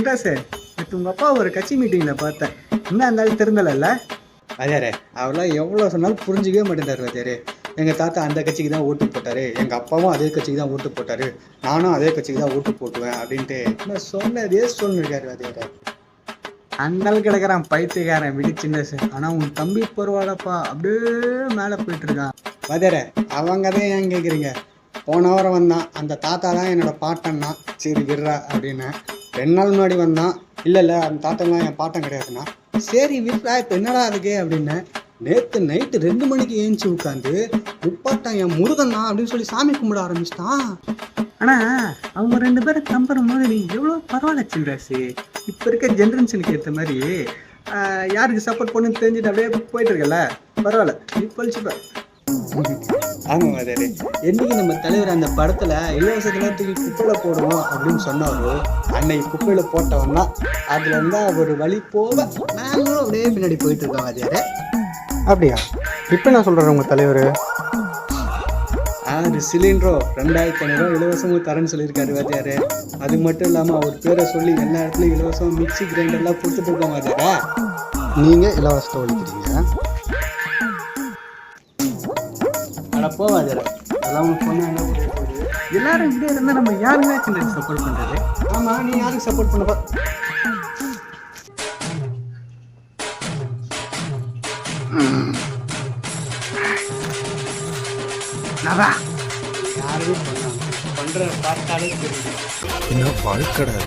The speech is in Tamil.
சின்ராசு, நேற்று உங்கள் அப்பா ஒரு கட்சி மீட்டிங்கில் பார்த்தேன். என்ன இருந்தாலும் தெரிந்தல வாத்தியாரே. அவரெல்லாம் எவ்வளோ சொன்னாலும் புரிஞ்சிக்கவே மாட்டேங்கிறார் வாத்தியாரே. எங்கள் தாத்தா அந்த கட்சிக்கு தான் ஓட்டு போட்டார், எங்கள் அப்பாவும் அதே கட்சிக்கு தான் ஓட்டு போட்டார், நானும் அதே கட்சிக்கு தான் ஓட்டு போட்டுவேன் அப்படின்ட்டு நான் சொன்னதே சொல்லிருக்காரு வாத்தியாரே. அந்தாலும் கிடக்கிறான் பைத்தியக்காரன் விடு சின்னசு. ஆனால் உன் தம்பி பரவாயில்லப்பா, அப்படியே மேலே போயிட்டு இருக்கான் வாத்தியாரே. அவங்க தான் ஏன் கேட்குறீங்க? போன வாரம் வந்தான், அந்த தாத்தா தான் என்னோடய பாட்டன்னா. சரி விடுறா அப்படின்னு. 2 நாள் முன்னாடி வந்தான், இல்லை அந்த தாத்தாலாம் என் பாட்டன் கிடையாதுன்னா. சரி விடுறா, இப்போ என்னடா அதுக்கு அப்படின்னு. நேற்று நைட்டு 2 மணிக்கு ஏஞ்சி உட்காந்து முப்பாட்டம் என் முருகன் தான் அப்படின்னு சொல்லி சாமி கும்பிட ஆரம்பிச்சிட்டான். ஆனால் அவங்க 2 பேரும் கம்பேர் போது நீ எவ்வளோ பரவாயில்ல சின்ராசு. இப்போ இருக்க ஜென்ரேஷனுக்கு ஏற்ற மாதிரி யாருக்கு சப்போர்ட் பண்ணுன்னு தெரிஞ்சுட்டு அப்படியே போயிட்டு இருக்கல, பரவாயில்ல நீ பழிச்சுப்ப. ஆமாம் வாத்தியாரே, என்னைக்கு நம்ம தலைவர் அந்த படத்தில் இலவசத்தில் தூக்கி குப்பையில் போடுவோம் அப்படின்னு சொன்னாரோ, அன்னைக்கு குப்பையில் போட்டவன்னா அதில் இருந்தால் ஒரு வழி போக நாங்களும் அப்படியே பின்னாடி போயிட்டு இருக்கோம் வாத்தியாரே. அப்படியா? இப்போ நான் சொல்கிறேன் உங்கள் தலைவர் 6 சிலிண்டரோ 2500 இலவசமும் தரேன்னு சொல்லியிருக்காரு வாத்தியாரே. அது மட்டும் இல்லாமல் அவர் பேரை சொல்லி எல்லா இடத்துலையும் இலவசம் மிக்சி கிரைண்டர்லாம் கொடுத்துட்டு இருக்கோம் வாத்தியாரே. நீங்கள் இலவசத்தை ஒழிக்கிறீங்க. ஆனால் போவாதில்லை அதெல்லாம் உனக்கு சொன்னால் என்ன பண்ணுறது? எல்லாரும் இப்படியே இருந்தால் நம்ம யாருமே சின்ன சப்போர்ட் பண்ணுறது? ஆமாம், நீ யாருக்கு சப்போர்ட் பண்ணப்பா? யாரும் பண்ணுற பார்த்தாலே தெரியுது. என்ன வாழ்க்கடை